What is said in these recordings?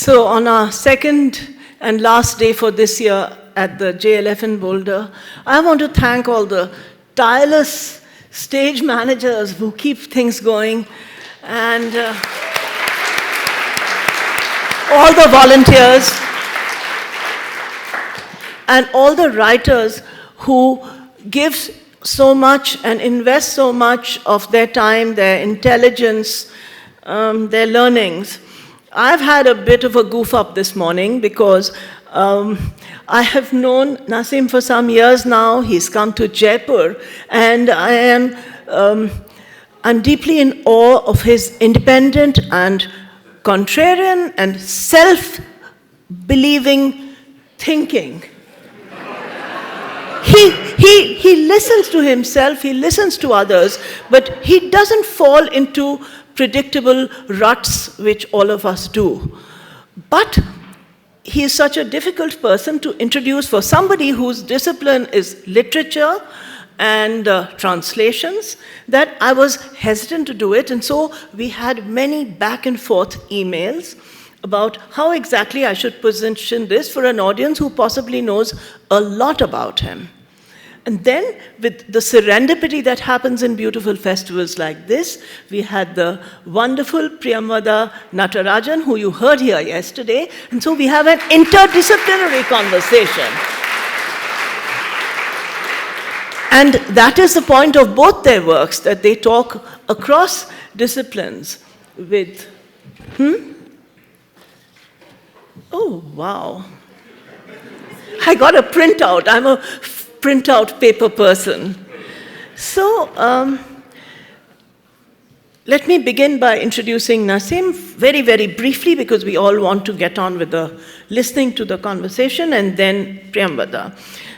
So on our second and last day for this year at the JLF in Boulder, I want to thank all the tireless stage managers who keep things going, and all the volunteers, and all the writers who give so much and invest so much of their time, their intelligence, their learnings. I've had a bit of a goof up this morning because I have known Nassim for some years now. He's come to Jaipur, and I'm deeply in awe of his independent and contrarian and self-believing thinking. He listens to himself, he listens to others, but he doesn't fall into predictable ruts which all of us do. But he is such a difficult person to introduce for somebody whose discipline is literature and translations, that I was hesitant to do it. And so we had many back and forth emails about how exactly I should position this for an audience who possibly knows a lot about him. And then, with the serendipity that happens in beautiful festivals like this, we had the wonderful Priyamvada Natarajan, who you heard here yesterday, and so we have an interdisciplinary conversation. And that is the point of both their works, that they talk across disciplines with, Oh, wow. I got a printout. I'm a printout paper person. So, let me begin by introducing Nassim very, very briefly, because we all want to get on with the listening to the conversation, and then Priyamvada.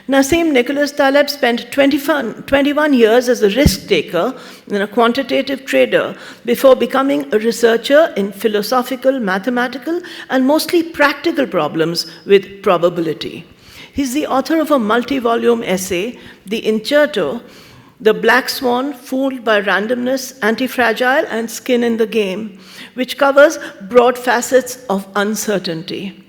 Nassim Nicholas Taleb spent 21 years as a risk taker and a quantitative trader before becoming a researcher in philosophical, mathematical, and mostly practical problems with probability. He's the author of a multi-volume essay, The Incerto, The Black Swan, Fooled by Randomness, Anti-Fragile, and Skin in the Game, which covers broad facets of uncertainty.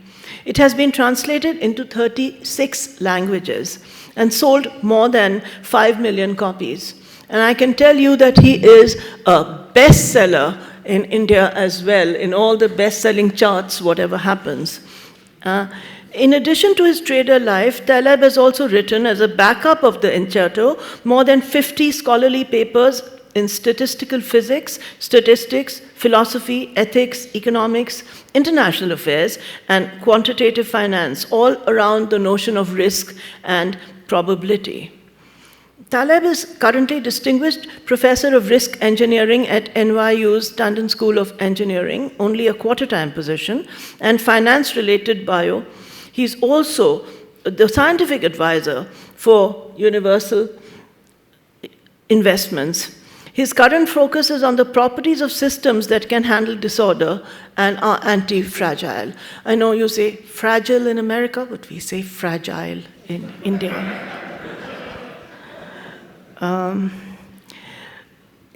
It has been translated into 36 languages and sold more than 5 million copies. And I can tell you that he is a bestseller in India as well, in all the best-selling charts, whatever happens. In addition to his trader life, Taleb has also written, as a backup of the Incerto, more than 50 scholarly papers in statistical physics, statistics, philosophy, ethics, economics, international affairs, and quantitative finance, all around the notion of risk and probability. Taleb is currently Distinguished Professor of Risk Engineering at NYU's Tandon School of Engineering, only a quarter-time position, and finance-related bio. He's also the scientific advisor for Universal Investments. His current focus is on the properties of systems that can handle disorder and are anti-fragile. I know you say fragile in America, but we say fragile in India.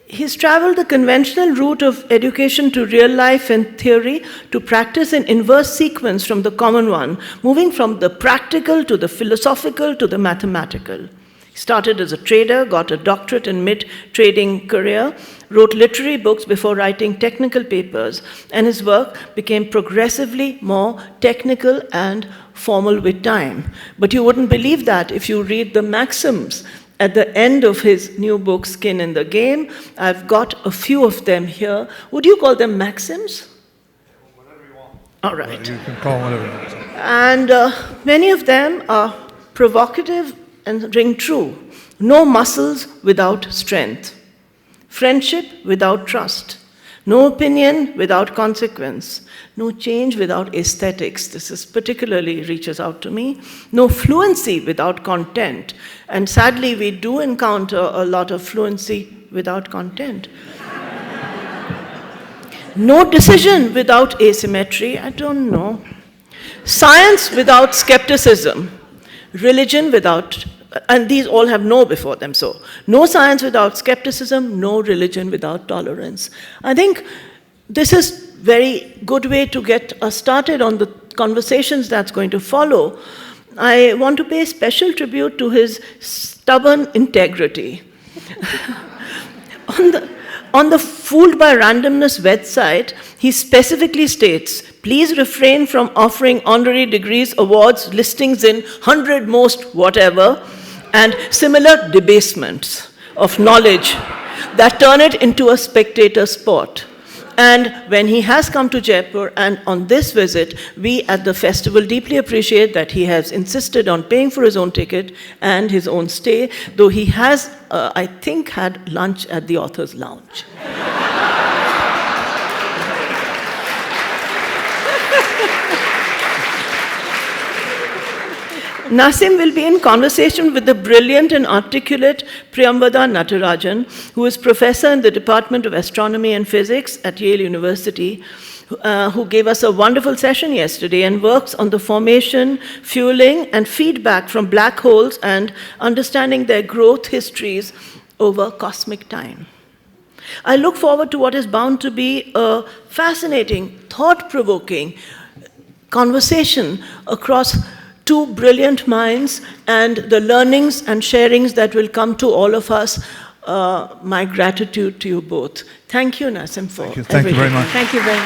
He's traveled the conventional route of education to real life and theory to practice in inverse sequence from the common one, moving from the practical to the philosophical to the mathematical. He started as a trader, got a doctorate in mid-trading career, wrote literary books before writing technical papers, and his work became progressively more technical and formal with time. But you wouldn't believe that if you read the maxims at the end of his new book, Skin in the Game. I've got a few of them here. Would you call them maxims? Whatever you want. All right. You can call them whatever you want. And many of them are provocative and ring true. No muscles without strength. Friendship without trust. No opinion without consequence. No change without aesthetics. This particularly reaches out to me. No fluency without content. And sadly, we do encounter a lot of fluency without content. No decision without asymmetry. I don't know. Science without skepticism. Religion without, and these all have no before them, so no science without skepticism, no religion without tolerance. I think this is very good way to get us started on the conversations that's going to follow, I want to pay special tribute to his stubborn integrity. On the Fooled by Randomness website, he specifically states, please refrain from offering honorary degrees, awards, listings in 100 most whatever, and similar debasements of knowledge that turn it into a spectator sport. And when he has come to Jaipur, and on this visit, we at the festival deeply appreciate that he has insisted on paying for his own ticket and his own stay, though he has, I think, had lunch at the author's lounge. Nassim will be in conversation with the brilliant and articulate Priyamvada Natarajan, who is professor in the Department of Astronomy and Physics at Yale University, who gave us a wonderful session yesterday and works on the formation, fueling, and feedback from black holes and understanding their growth histories over cosmic time. I look forward to what is bound to be a fascinating, thought-provoking conversation across two brilliant minds and the learnings and sharings that will come to all of us. My gratitude to you both. Thank you, Nassim, for everything. Thank you very much. Thank you very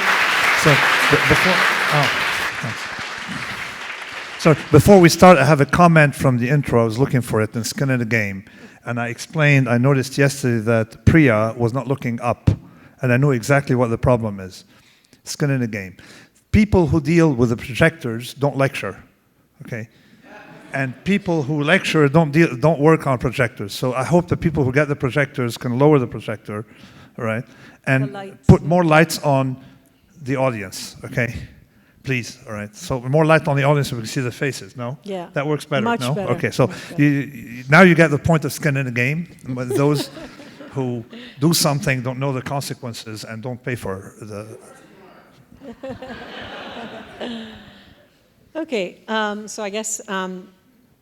much. Before we start, I have a comment from the intro. I was looking for it in Skin in the Game. And I noticed yesterday that Priya was not looking up. And I knew exactly what the problem is. Skin in the Game. People who deal with the projectors don't lecture. Okay, and people who lecture don't work on projectors. So I hope the people who get the projectors can lower the projector, all right, and put more lights on the audience. Okay, please, all right. So more light on the audience so we can see the faces. No, yeah, that works better. Much no, better. okay. So now you get the point of Skin in the Game. But those who do something don't know the consequences and don't pay for the. Okay, so I guess I'm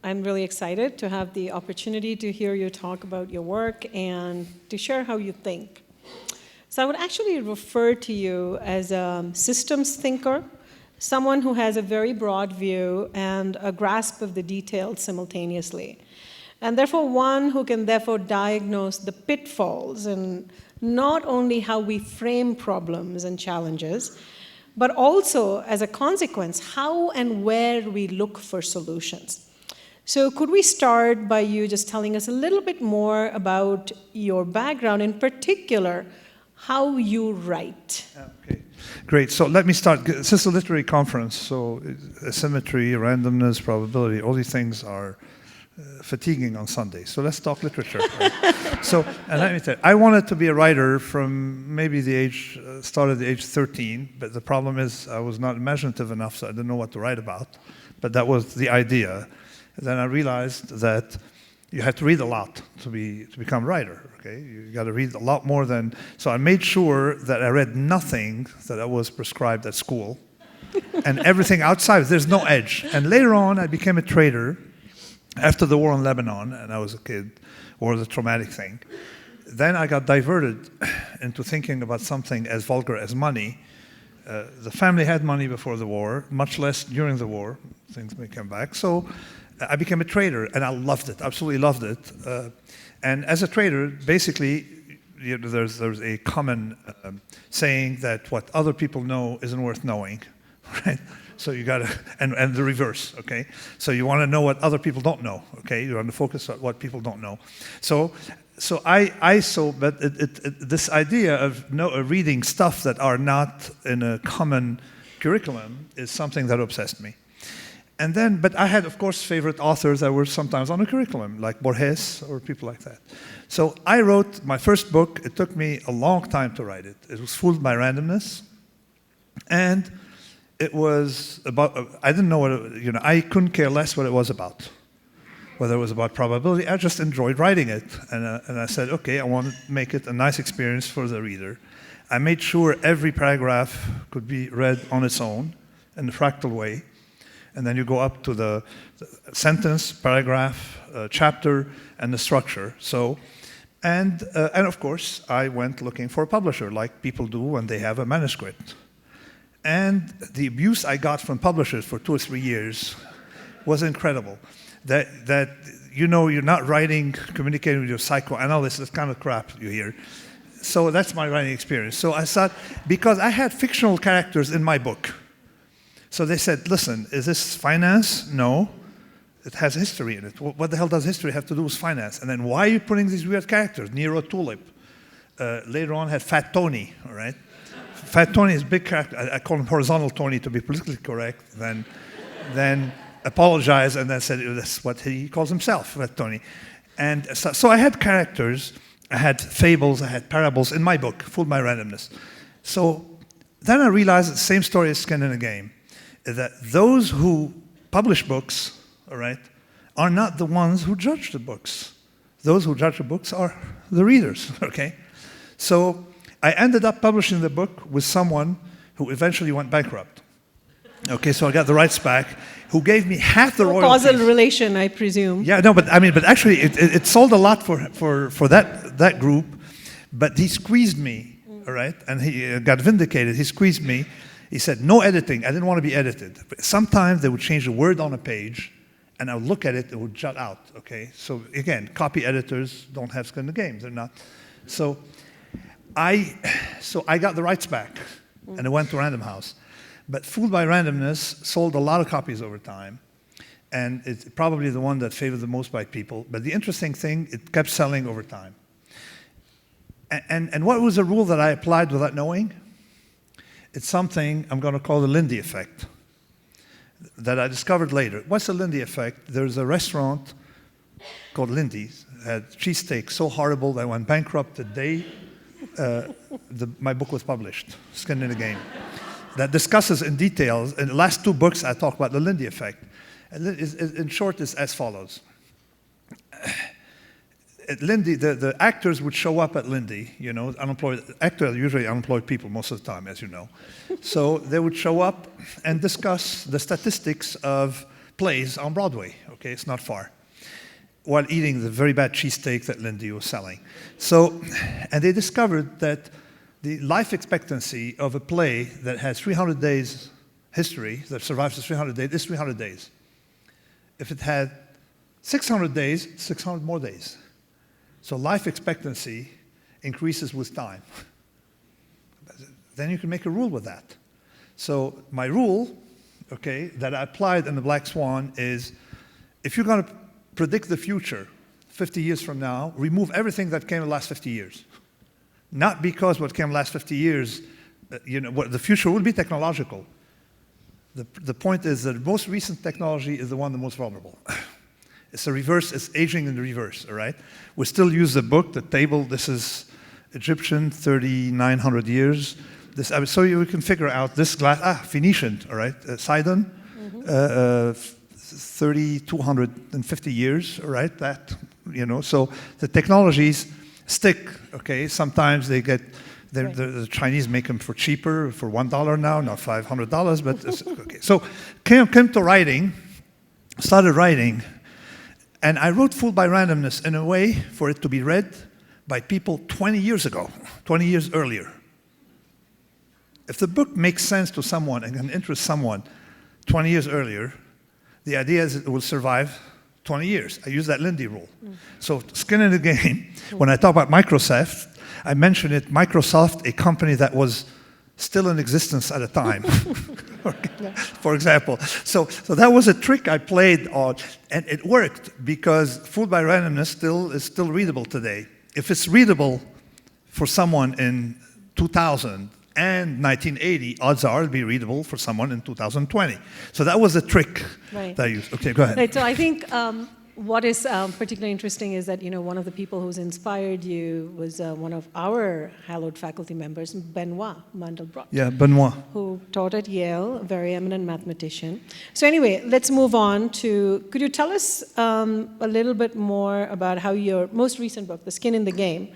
really excited to have the opportunity to hear you talk about your work and to share how you think. So I would actually refer to you as a systems thinker, someone who has a very broad view and a grasp of the details simultaneously, and therefore one who can therefore diagnose the pitfalls and not only how we frame problems and challenges, but also, as a consequence, how and where we look for solutions. So could we start by you just telling us a little bit more about your background, in particular, how you write? Okay, great. So let me start. This is a literary conference, so asymmetry, randomness, probability, all these things are fatiguing on Sunday. So let's talk literature. Right? And let me tell you, I wanted to be a writer from maybe started the age 13, but the problem is I was not imaginative enough, so I didn't know what to write about. But that was the idea. And then I realized that you had to read a lot to become a writer. Okay, you got to read a lot more than. So I made sure that I read nothing that I was prescribed at school, and everything outside. There's no edge. And later on, I became a trader. After the war in Lebanon, and I was a kid, war was a traumatic thing. Then I got diverted into thinking about something as vulgar as money. The family had money before the war, much less during the war. Things may come back. So I became a trader, and I loved it, absolutely loved it. And as a trader, basically, there's a common saying that what other people know isn't worth knowing, right? So you got to, and the reverse, okay? So you want to know what other people don't know, okay? You want to focus on what people don't know. But this idea of reading stuff that are not in a common curriculum is something that obsessed me. And then, but I had, of course, favorite authors that were sometimes on a curriculum, like Borges or people like that. So I wrote my first book. It took me a long time to write it. It was Fooled by Randomness. And it was about, I didn't know I couldn't care less what it was about. Whether it was about probability, I just enjoyed writing it. And I said, okay, I want to make it a nice experience for the reader. I made sure every paragraph could be read on its own in a fractal way. And then you go up to the sentence, paragraph, chapter, and the structure. And of course, I went looking for a publisher, like people do when they have a manuscript. And the abuse I got from publishers for 2 or 3 years was incredible. That you know, you're not writing, communicating with your psychoanalyst, this kind of crap you hear. So that's my writing experience. So I thought, because I had fictional characters in my book. So they said, listen, is this finance? No. It has history in it. What the hell does history have to do with finance? And then why are you putting these weird characters? Nero Tulip. Later on had Fat Tony, all right? Fat Tony is a big character. I call him Horizontal Tony to be politically correct. Then apologized and then said that's what he calls himself, Fat Tony. And so I had characters, I had fables, I had parables in my book, Fooled by Randomness. So then I realized the same story as Skin in the Game, is that those who publish books, all right, are not the ones who judge the books. Those who judge the books are the readers, okay? So I ended up publishing the book with someone who eventually went bankrupt. Okay, so I got the rights back, who gave me half the royalties. Causal relation, I presume. Yeah, no, but actually it sold a lot for that group, but he squeezed me, all right, and he got vindicated. He squeezed me. He said, no editing. I didn't want to be edited. But sometimes they would change a word on a page, and I would look at it, it would jut out, okay? So again, copy editors don't have skin in the game. They're not. So I got the rights back, and it went to Random House. But Fooled by Randomness sold a lot of copies over time, and it's probably the one that favored the most by people. But the interesting thing, it kept selling over time. And what was a rule that I applied without knowing? It's something I'm going to call the Lindy Effect that I discovered later. What's the Lindy Effect? There's a restaurant called Lindy's, had cheesesteak so horrible that I went bankrupt the day my book was published, Skin in the Game. That discusses in details, in the last 2 books I talk about the Lindy Effect. And in short, it's as follows. At Lindy, the actors would show up at Lindy, you know, unemployed, actors are usually unemployed people most of the time, as you know. So they would show up and discuss the statistics of plays on Broadway, okay, it's not far, while eating the very bad cheesesteak that Lindy was selling. So, and they discovered that the life expectancy of a play that has 300 days history, that survives for 300 days, is 300 days. If it had 600 days, 600 more days. So life expectancy increases with time. Then you can make a rule with that. So my rule, okay, that I applied in the Black Swan is, if you're going to predict the future 50 years from now, remove everything that came in the last 50 years. Not because what came last 50 years, you know, what the future will be technological. The point is that the most recent technology is the one the most vulnerable. It's the reverse, it's aging in the reverse, all right? We still use the book, the table, this is Egyptian, 3,900 years. This, so you can figure out this glass, Phoenician, all right? Sidon, 3,250 years, all right? That, you know, so the technologies stick, okay? Sometimes they get, the Chinese make them for cheaper, for $1 now, not $500, but okay. So came to writing, started writing, and I wrote Fooled by Randomness in a way for it to be read by people 20 years ago, 20 years earlier. If the book makes sense to someone and can interest someone 20 years earlier, the idea is it will survive 20 years. I use that Lindy rule. So Skin in the Game, when I talk about Microsoft, I mention it, Microsoft, a company that was still in existence at a time, for example. So that was a trick I played on, and it worked because Fooled by Randomness is still readable today. If it's readable for someone in 2000 and 1980, odds are it'll be readable for someone in 2020. So that was a trick that I used. Okay, go ahead. Right, so I think what is particularly interesting is that, you know, one of the people who's inspired you was one of our hallowed faculty members, Benoit Mandelbrot. Yeah, Benoit. Who taught at Yale, a very eminent mathematician. So anyway, let's move on to, could you tell us a little bit more about how your most recent book, The Skin in the Game,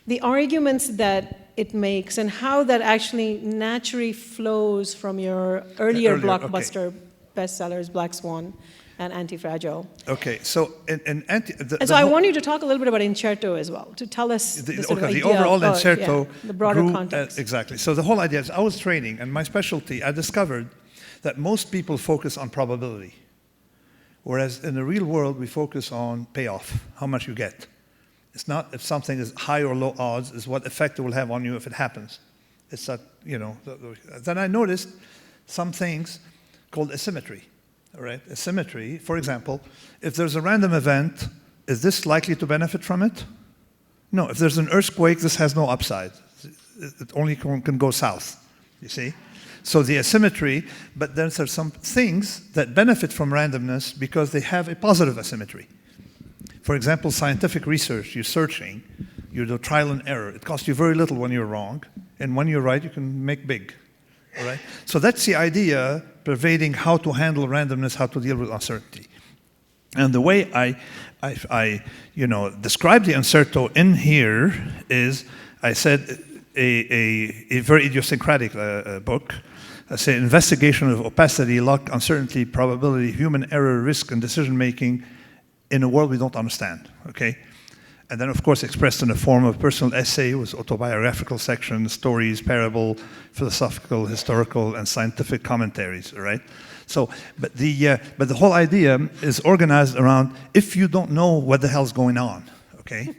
the arguments that it makes and how that actually naturally flows from your earlier blockbuster bestsellers, Black Swan and anti-fragile. Okay, so in And so I want you to talk a little bit about incerto as well, to tell us the sort of the idea overall of, incerto the broader grew, context. exactly. So the whole idea is I was training, and my specialty, I discovered that most people focus on probability, whereas in the real world, we focus on payoff, how much you get. It's not if something is high or low odds, it's what effect it will have on you if it happens. It's that, you know. Then I noticed some things called asymmetry. All right, asymmetry, for example, if there's a random event, is this likely to benefit from it? No, if there's an earthquake, this has no upside. It only can go south, you see? So the asymmetry, but then there's some things that benefit from randomness because they have a positive asymmetry. For example, scientific research, you're searching, you do trial and error. It costs you very little when you're wrong, and when you're right, you can make big. All right? So that's the idea pervading how to handle randomness, how to deal with uncertainty. And the way I describe the uncertainty in here is, I said, a very idiosyncratic book. I say investigation of opacity, luck, uncertainty, probability, human error, risk, and decision-making in a world we don't understand, okay? And then, of course, expressed in the form of personal essay with autobiographical sections, stories, parable, philosophical, historical, and scientific commentaries, all right? So, but the whole idea is organized around, if you don't know what the hell's going on, okay?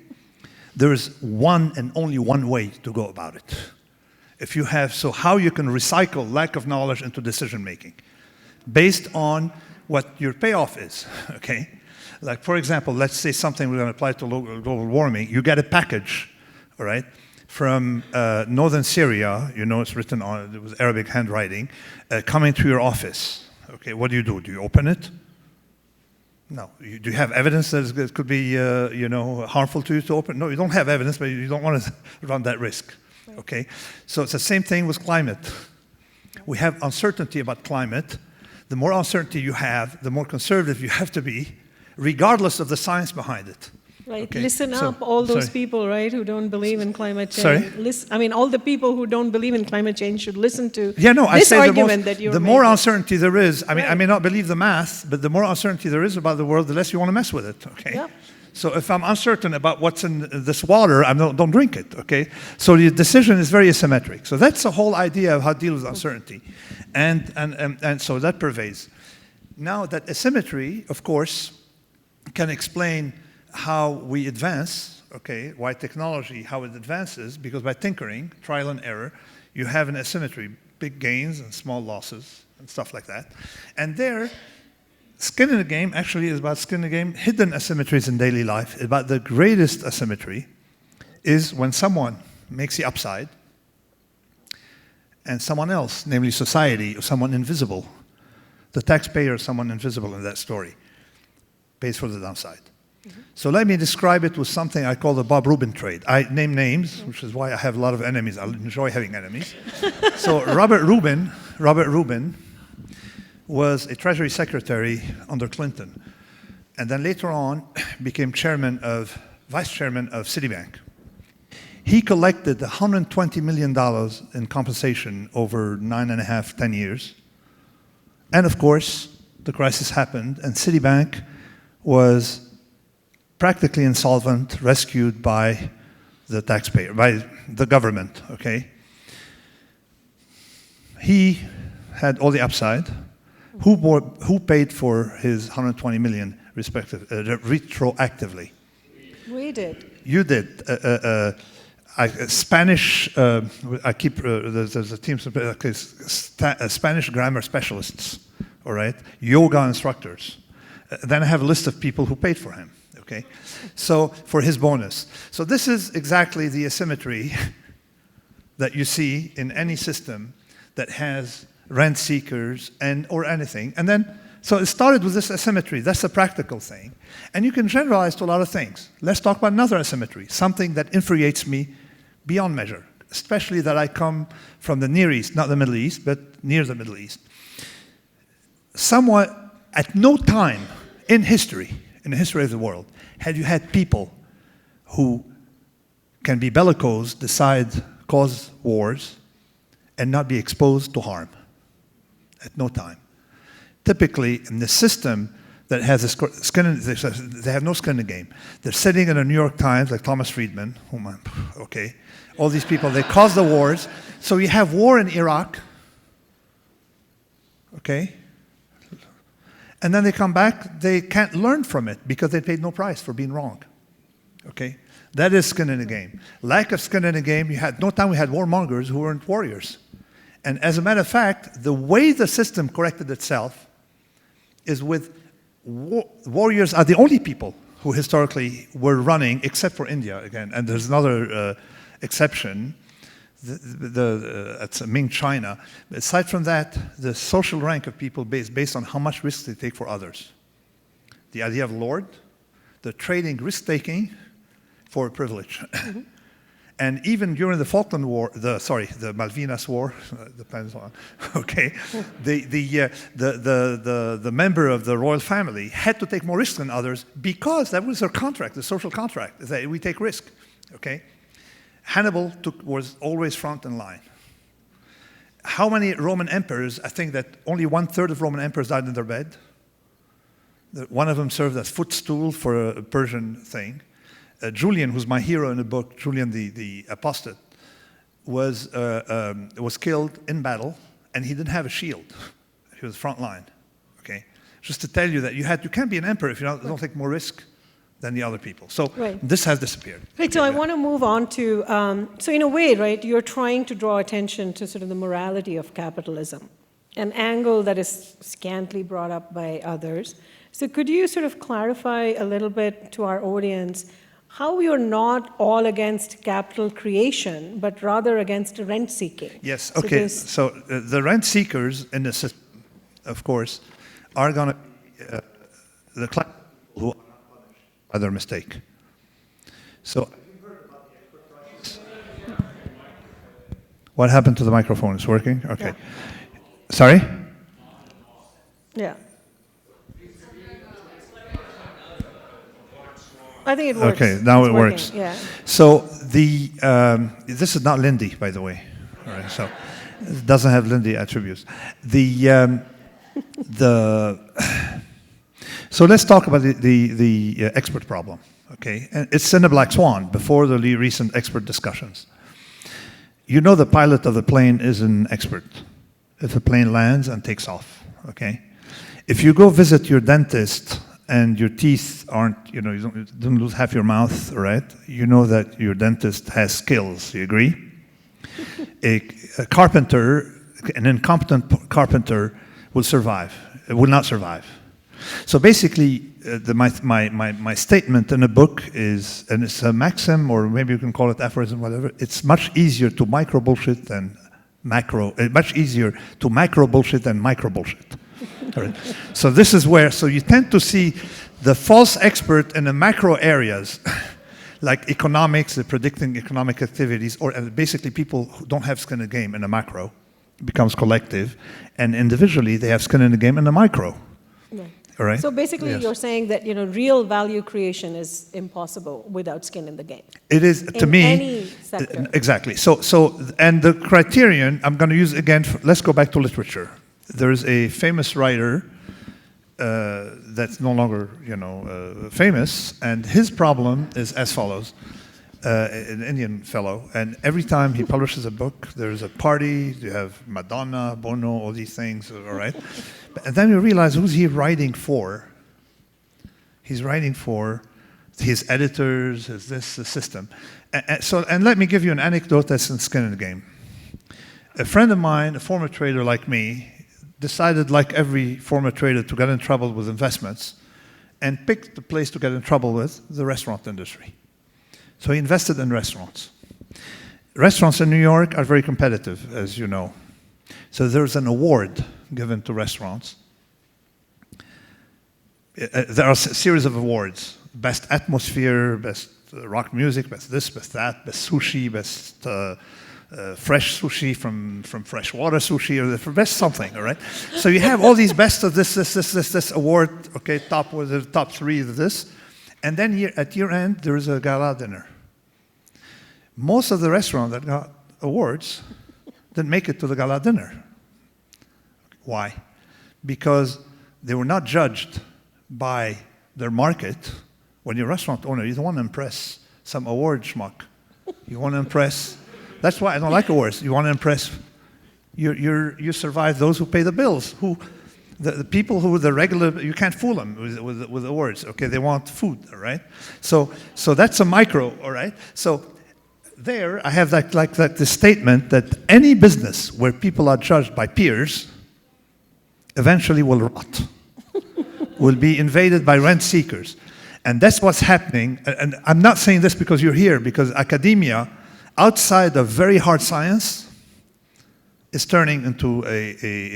There is one and only one way to go about it. If you have, so how you can recycle lack of knowledge into decision-making based on what your payoff is, okay? Like, for example, let's say something we're going to apply to global warming. You get a package, all right, from northern Syria. You know, it's written on, it was Arabic handwriting, coming to your office. Okay, what do? Do you open it? No. Do you have evidence that it could be, harmful to you to open? No, you don't have evidence, but you don't want to run that risk. Right. Okay, so it's the same thing with climate. We have uncertainty about climate. The more uncertainty you have, the more conservative you have to be, regardless of the science behind it. Right. Okay. Listen up, all those people, right, who don't believe in climate change. Sorry? All the people who don't believe in climate change should listen to I this say argument that you're the more making. uncertainty there is, Right. I may not believe the math, but the more uncertainty there is about the world, the less you want to mess with it, okay? Yep. So if I'm uncertain about what's in this water, don't drink it, okay? So the decision is very asymmetric. So that's the whole idea of how to deal with uncertainty. And so that pervades. Now that asymmetry, of course, can explain how we advance, okay, why technology, how it advances, because by tinkering, trial and error, you have an asymmetry, big gains and small losses and stuff like that. And there, skin in the game actually is about skin in the game, hidden asymmetries in daily life. About the greatest asymmetry is when someone makes the upside and someone else, namely society, or someone invisible, the taxpayer is someone invisible in that story, pays for the downside. Mm-hmm. So let me describe it with something I call the Bob Rubin trade. I name names, which is why I have a lot of enemies. I enjoy having enemies. So Robert Rubin was a Treasury Secretary under Clinton, and then later on became vice chairman of Citibank. He collected $120 million in compensation over 9.5, 10 years. And of course, the crisis happened, and Citibank was practically insolvent, rescued by the taxpayer, by the government, okay? He had all the upside. Who paid for his 120 million retroactively? We did. You did. Spanish, there's a team, Spanish grammar specialists, all right? Yoga instructors. Then I have a list of people who paid for him, okay? So, for his bonus. So this is exactly the asymmetry that you see in any system that has rent seekers or anything. And then, so it started with this asymmetry. That's the practical thing. And you can generalize to a lot of things. Let's talk about another asymmetry, something that infuriates me beyond measure, especially that I come from the Near East, not the Middle East, but near the Middle East. Somewhat, at no time in the history of the world, have you had people who can be bellicose, cause wars, and not be exposed to harm. At no time. Typically, in the system that has a skin in, they have no skin in the game. They're sitting in the New York Times, like Thomas Friedman, okay, all these people, they cause the wars. So you have war in Iraq, okay, and then they come back, they can't learn from it because they paid no price for being wrong, okay? That is skin in the game. Lack of skin in the game, we had warmongers who weren't warriors. And as a matter of fact, the way the system corrected itself is with warriors are the only people who historically were running, except for India again. And there's another exception, it's Ming China. Aside from that, the social rank of people based on how much risk they take for others. The idea of lord, the trading risk-taking for privilege. Mm-hmm. And even during the Falkland War, the Malvinas War, depends on, okay, the member of the royal family had to take more risk than others because that was their contract, the social contract, that we take risk, okay? Hannibal was always front in line. How many Roman emperors, I think that only 1/3 of Roman emperors died in their bed. One of them served as footstool for a Persian thing. Julian, who's my hero in the book, Julian the apostate, was killed in battle, and he didn't have a shield. He was front line. Okay, just to tell you that you can't be an emperor if you don't take more risk than the other people. So this has disappeared. Right. So I want to move on to so in a way, right, you're trying to draw attention to sort of the morality of capitalism, an angle that is scantily brought up by others. So could you sort of clarify a little bit to our audience how you're not all against capital creation, but rather against rent seeking? Yes, okay. So the rent seekers in the system, of course, are going to be the class who are not punished by their mistake. So, have you heard about the expert crisis? What happened to the microphone? It's working? Okay. Yeah. Sorry? Yeah. I think it works. Okay, now it works. Yeah. So this is not Lindy, by the way. All right, so it doesn't have Lindy attributes. So let's talk about the expert problem. Okay, and it's in the Black Swan before the recent expert discussions. You know the pilot of the plane is an expert. If the plane lands and takes off, okay. If you go visit your dentist and your teeth aren't, you don't lose half your mouth, right? You know that your dentist has skills, you agree? A carpenter, an incompetent carpenter will not survive. So basically, my statement in the book is, and it's a maxim, or maybe you can call it aphorism, whatever, it's much easier to macro bullshit than micro bullshit. Right. So this is where, so you tend to see the false expert in the macro areas, like economics, predicting economic activities, or basically people who don't have skin in the game in the macro, it becomes collective, and individually they have skin in the game in the micro. Right. All right? So basically you're saying that real value creation is impossible without skin in the game. It is, to me, any sector. Exactly. So and the criterion, I'm going to use again, let's go back to literature. There's a famous writer that's no longer, famous, and his problem is as follows. An Indian fellow, and every time he publishes a book, there's a party, you have Madonna, Bono, all these things, all right? And then you realize, who's he writing for? He's writing for his editors, the system. And let me give you an anecdote that's in skin in the game. A friend of mine, a former trader like me, decided, like every former trader, to get in trouble with investments and picked the place to get in trouble with, the restaurant industry. So he invested in restaurants. Restaurants in New York are very competitive, as you know. So there's an award given to restaurants. There are a series of awards. Best atmosphere, best rock music, best this, best that, best sushi, best fresh sushi from freshwater sushi, or the best something, all right? So you have all these best of this award, okay, top 3 of this. And then at year end, there is a gala dinner. Most of the restaurants that got awards didn't make it to the gala dinner. Why? Because they were not judged by their market. When you're a restaurant owner, you don't want to impress some award schmuck. You want to impress, that's why I don't like awards. You want to impress, you survive those who pay the bills, the people who the regular, you can't fool them with awards, okay? They want food, all right? So that's a micro, all right? So there, I have the statement that any business where people are judged by peers eventually will rot, will be invaded by rent seekers. And that's what's happening. And I'm not saying this because you're here, because academia, outside of very hard science, is turning into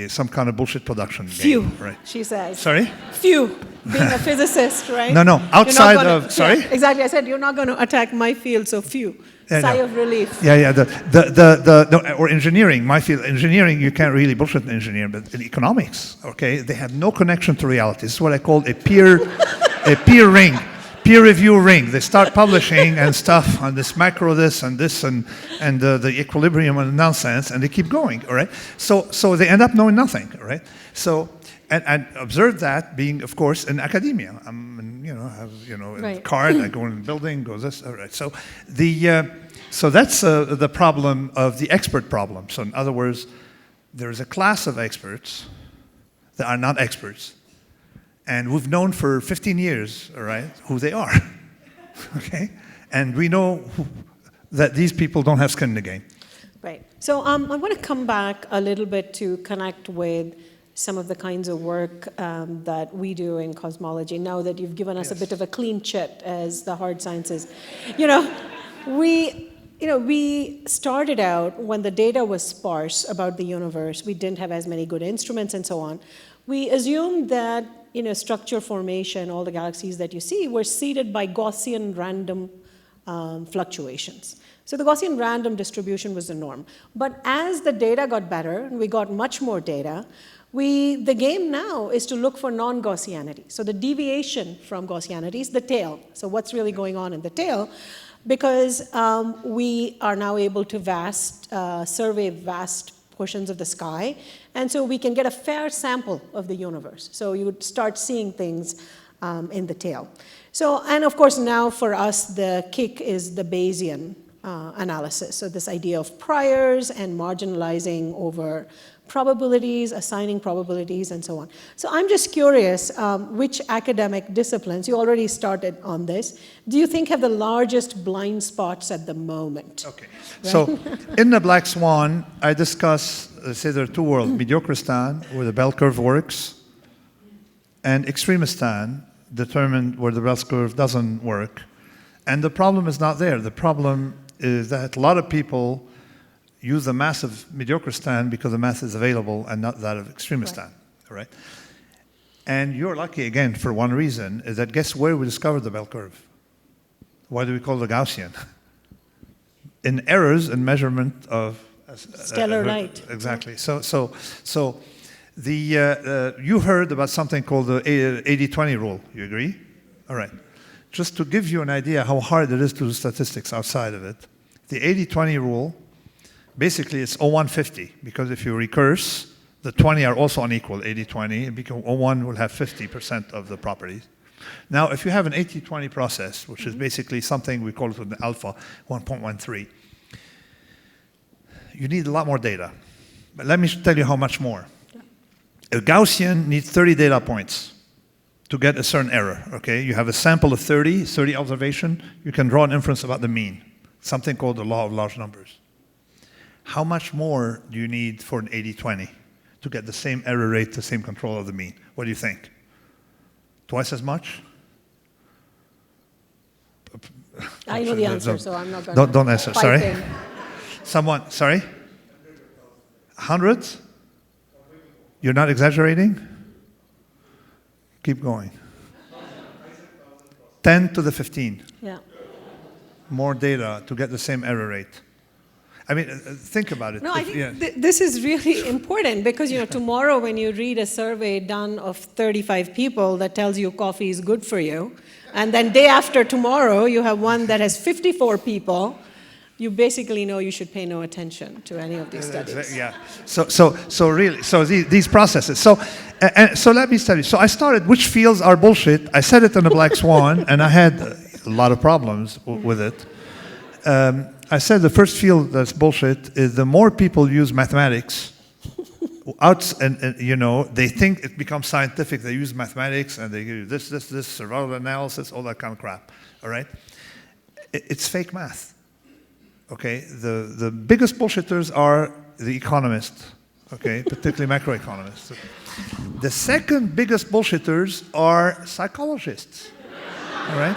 some kind of bullshit production Few, game, right? She says. Sorry? Few, being a physicist, right? No, outside of, sorry? Yeah, exactly, I said, you're not going to attack my field, so few. Sigh of relief. Yeah, or engineering, my field, engineering, you can't really bullshit engineer, but in economics, okay, they have no connection to reality. This is what I call a peer ring. Peer review ring. They start publishing and stuff on this macro this and the equilibrium and nonsense, and they keep going, all right? So they end up knowing nothing, all right? So, and observe that being, of course, in academia. Right. Card, I go in the building, goes this, all right. So so that's the problem of the expert problem. So in other words, there's a class of experts that are not experts. And we've known for 15 years, all right, who they are, okay? And we know that these people don't have skin in the game. Right. So I want to come back a little bit to connect with some of the kinds of work that we do in cosmology, now that you've given us a bit of a clean chit as the hard sciences. We started out when the data was sparse about the universe. We didn't have as many good instruments and so on. We assumed that structure formation, all the galaxies that you see, were seeded by Gaussian random fluctuations. So the Gaussian random distribution was the norm. But as the data got better, and we got much more data, the game now is to look for non-Gaussianity. So the deviation from Gaussianity is the tail. So what's really going on in the tail? Because we are now able to survey vast portions of the sky, and so we can get a fair sample of the universe. So you would start seeing things in the tail. So, and of course now for us the kick is the Bayesian analysis. So this idea of priors and marginalizing over probabilities, assigning probabilities, and so on. So I'm just curious, which academic disciplines, you already started on this, do you think have the largest blind spots at the moment? Okay, right? So in the Black Swan, I discuss, say there are two worlds, Mediocristan, where the bell curve works, and Extremistan, determined where the bell curve doesn't work. And the problem is not there. The problem is that a lot of people use the mass of Mediocristan because the mass is available and not that of Extremistan, right? And you're lucky, again, for one reason, is that guess where we discovered the bell curve? Why do we call it Gaussian? In errors in measurement of stellar light. Exactly. So you heard about something called the 80-20 rule. You agree? All right. Just to give you an idea how hard it is to do statistics outside of it, the 80-20 rule, basically it's 0150, because if you recurse, the 20 are also unequal, 80-20, because 01 will have 50% of the properties. Now, if you have an 80-20 process, which is basically something we call it with the alpha 1.13, you need a lot more data. But let me tell you how much more. A Gaussian needs 30 data points to get a certain error, okay? You have a sample of 30 observation, you can draw an inference about the mean, something called the law of large numbers. How much more do you need for an 80-20 to get the same error rate, the same control of the mean? What do you think? Twice as much? I know the answer, so I'm not going to Don't answer, sorry. Someone, sorry? Hundreds? You're not exaggerating? Keep going. 10 to the 15. Yeah. More data to get the same error rate. I mean, think about it. No, I think this is really important because, tomorrow when you read a survey done of 35 people that tells you coffee is good for you, and then day after tomorrow you have one that has 54 people, you basically know you should pay no attention to any of these studies. Yeah. So really, these processes. So, And so let me tell you. So I started, which fields are bullshit? I said it in the Black Swan, and I had a lot of problems with it. I said the first field that's bullshit is the more people use mathematics, they think it becomes scientific. They use mathematics, and they give you this, survival analysis, all that kind of crap. All right? It's fake math. Okay? The biggest bullshitters are the economists. Okay? Particularly macroeconomists. The second biggest bullshitters are psychologists. All right?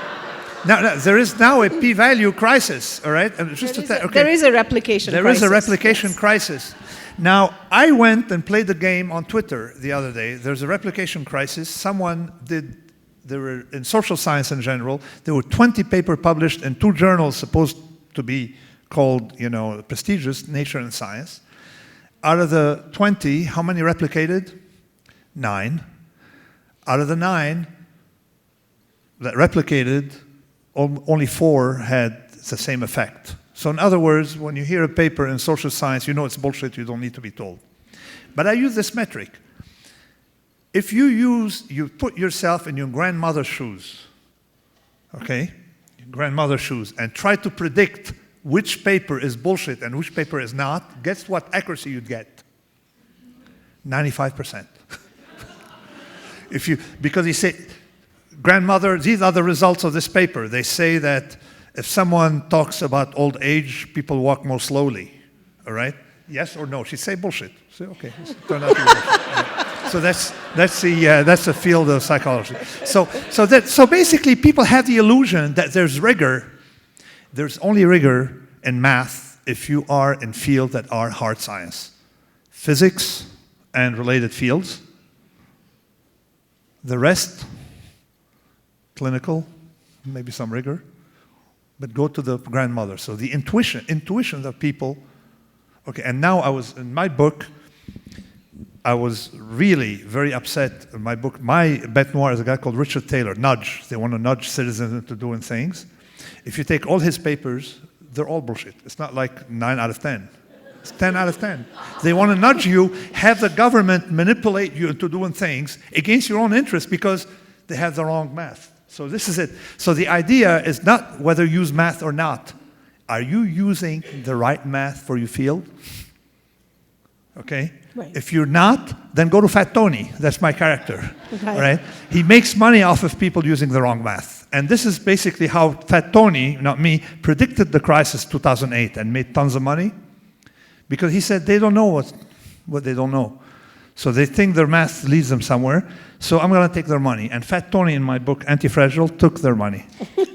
Now, there is now a p-value crisis, all right? And just there is a replication crisis. There is a replication crisis. Now, I went and played the game on Twitter the other day. There's a replication crisis. There were, in social science in general, there were 20 papers published in 2 journals supposed to be called, prestigious, Nature and Science. Out of the 20, how many replicated? 9. Out of the 9 that replicated, only 4 had the same effect. So in other words, when you hear a paper in social science, you know it's bullshit, you don't need to be told. But I use this metric. If you put yourself in your grandmother's shoes, okay? Your grandmother's shoes, and try to predict which paper is bullshit and which paper is not, guess what accuracy you'd get? 95%. Because you say, grandmother, these are the results of this paper. They say that if someone talks about old age, people walk more slowly. All right? Yes or no? She'd say bullshit. Say, okay, this turned out to be bullshit. So that's the field of psychology. So basically, people have the illusion that there's rigor. There's only rigor in math if you are in fields that are hard science, physics and related fields. The rest, clinical, maybe some rigor, but go to the grandmother. So the intuition of people. Okay, and now in my book, I was really very upset in my book. My bête noire is a guy called Richard Taylor, nudge. They want to nudge citizens into doing things. If you take all his papers, they're all bullshit. It's not like 9 out of 10. It's 10 out of 10. They want to nudge you, have the government manipulate you into doing things against your own interest because they have the wrong math. So this is it. So the idea is not whether you use math or not. Are you using the right math for your field? Okay? Right. If you're not, then go to Fat Tony. That's my character. Okay. All right? He makes money off of people using the wrong math. And this is basically how Fat Tony, not me, predicted the crisis 2008 and made tons of money. Because he said they don't know what they don't know. So they think their math leads them somewhere. So I'm going to take their money. And Fat Tony in my book, Anti-Fragile, took their money. All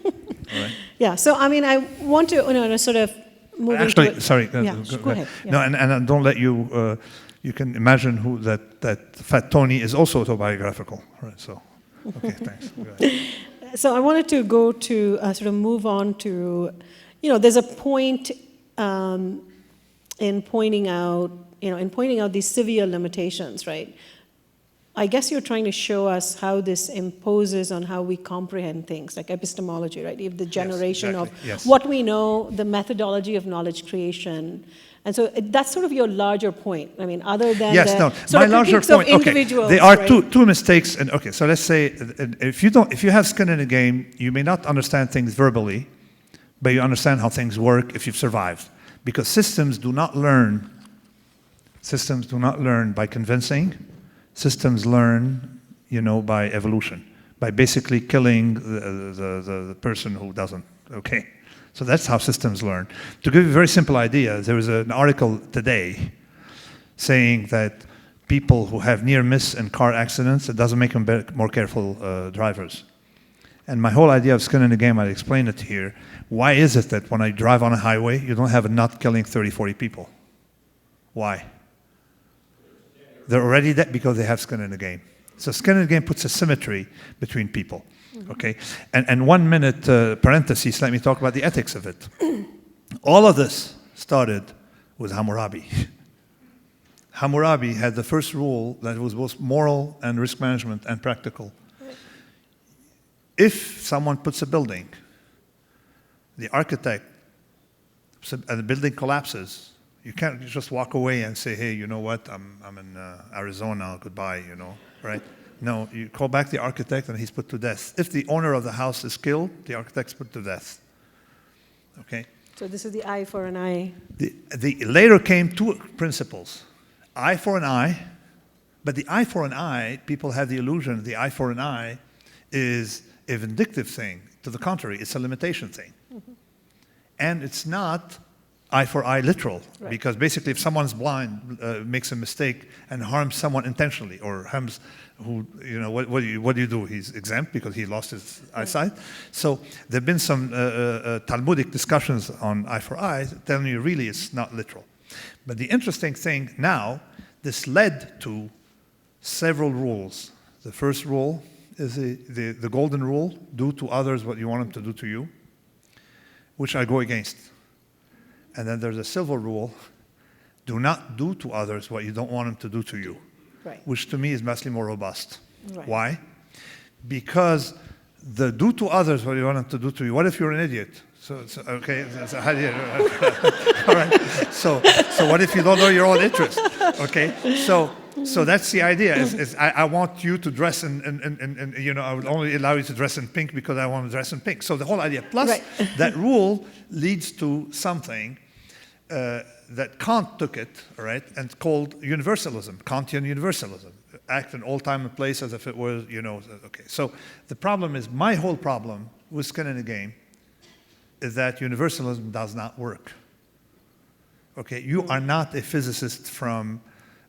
right? Yeah, so I mean, I want to sort of move Actually, into it. sorry. Go ahead. Yeah. No, and don't let you, you can imagine who that Fat Tony is also autobiographical. All right, so, okay, thanks. Go ahead. So I wanted to go to sort of move on to, there's a point in pointing out these severe limitations, right? I guess you're trying to show us how this imposes on how we comprehend things, like epistemology, right? If the generation of what we know, the methodology of knowledge creation. And so that's sort of your larger point. I mean, other than my larger point. Okay, there are right? two mistakes. And okay, so let's say if you have skin in the game, you may not understand things verbally, but you understand how things work if you've survived. Because systems do not learn by convincing. Systems learn, by evolution, by basically killing the person who doesn't. Okay, so that's how systems learn. To give you a very simple idea, there was an article today saying that people who have near miss in car accidents, it doesn't make them more careful drivers. And my whole idea of skin in the game, I'll explain it here. Why is it that when I drive on a highway, you don't have a nut killing 30, 40 people? Why? They're already dead because they have skin in the game. So skin in the game puts a symmetry between people. Mm-hmm. Okay? And 1 minute parenthesis, let me talk about the ethics of it. All of this started with Hammurabi. Hammurabi had the first rule that was both moral and risk management and practical. If someone puts a building, the architect, and the building collapses, You can't just walk away and say, hey, you know what, I'm in Arizona, goodbye, right? No, you call back the architect and he's put to death. If the owner of the house is killed, the architect's put to death. Okay? So this is the eye for an eye. Later came two principles. Eye for an eye, but the eye for an eye, people have the illusion the eye for an eye is a vindictive thing. To the contrary, it's a limitation thing. Mm-hmm. And it's not eye for eye literal, right. Because basically if someone's blind, makes a mistake and harms someone intentionally, or harms who, what do you do? He's exempt because he lost his eyesight. So there have been some Talmudic discussions on eye for eye telling you really it's not literal. But the interesting thing now, this led to several rules. The first rule is the golden rule, do to others what you want them to do to you, which I go against. And then there's a silver rule, do not do to others what you don't want them to do to you, right. Which to me is vastly more robust. Right. Why? Because the do to others what you want them to do to you, what if you're an idiot? So okay, so how do you, all right. So what if you don't know your own interest? Okay, so that's the idea. I want you to dress in I would only allow you to dress in pink because I want to dress in pink. So the whole idea. Plus, right. That rule leads to something that Kant took it, all right, and called universalism, Kantian universalism. Act in all time and place as if it was, okay. So the problem is, my whole problem with skin in the game is that universalism does not work. Okay, you are not a physicist from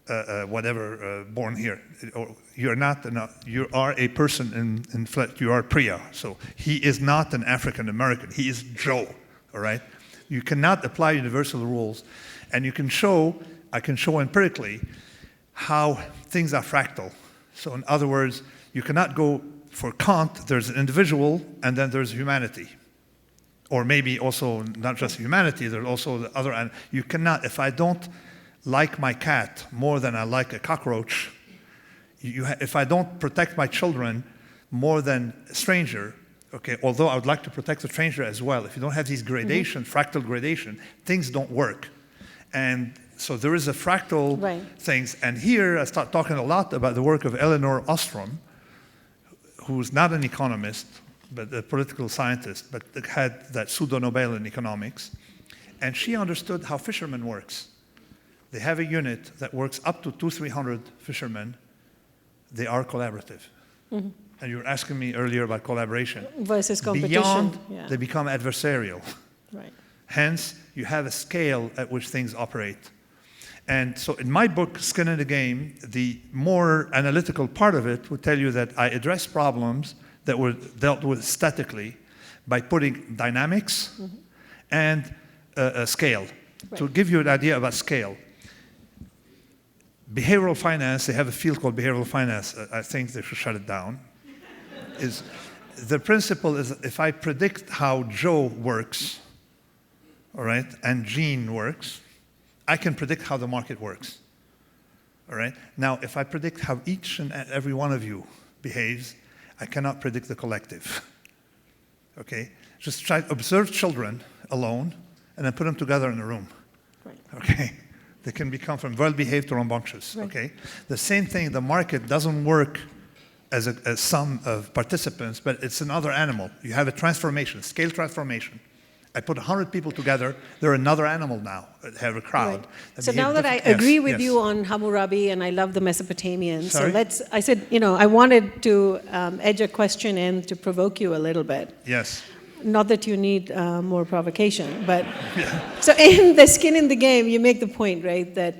born here. Or you're not. You are a person in flesh. You are Priya. So he is not an African American. He is Joe. All right. You cannot apply universal rules, and I can show empirically how things are fractal. So in other words, you cannot go for Kant. There's an individual, and then there's humanity. Or maybe also not just humanity, there's also the other, and you cannot, if I don't like my cat more than I like a cockroach, if I don't protect my children more than a stranger, okay, although I would like to protect the stranger as well, if you don't have these gradation, fractal gradation, things don't work. And so there is a fractal right. things, and here I start talking a lot about the work of Elinor Ostrom, who's not an economist, but a political scientist, but had that pseudo-Nobel in economics. And she understood how fishermen works. They have a unit that works up to 200-300 fishermen. They are collaborative. Mm-hmm. And you were asking me earlier about collaboration. Versus competition. Beyond, they become adversarial. Right. Hence, you have a scale at which things operate. And so in my book, Skin in the Game, the more analytical part of it would tell you that I address problems that were dealt with statically by putting dynamics mm-hmm. and a scale. Right. To give you an idea about scale, behavioral finance, they have a field called behavioral finance. I think they should shut it down. The principle is if I predict how Joe works, all right, and Jean works, I can predict how the market works. All right? Now, if I predict how each and every one of you behaves, I cannot predict the collective. Okay? Just try to observe children alone and then put them together in a room. Right. Okay? They can become from well-behaved to rambunctious. Right. Okay? The same thing, the market doesn't work as a sum of participants, but it's another animal. You have a transformation, scale transformation. I put 100 people together, they're another animal now, have a crowd. Right. So now that I agree with you on Hammurabi and I love the Mesopotamians, Sorry? so I said, I wanted to edge a question in to provoke you a little bit. Yes. Not that you need more provocation, but so in the Skin in the Game, you make the point, right, that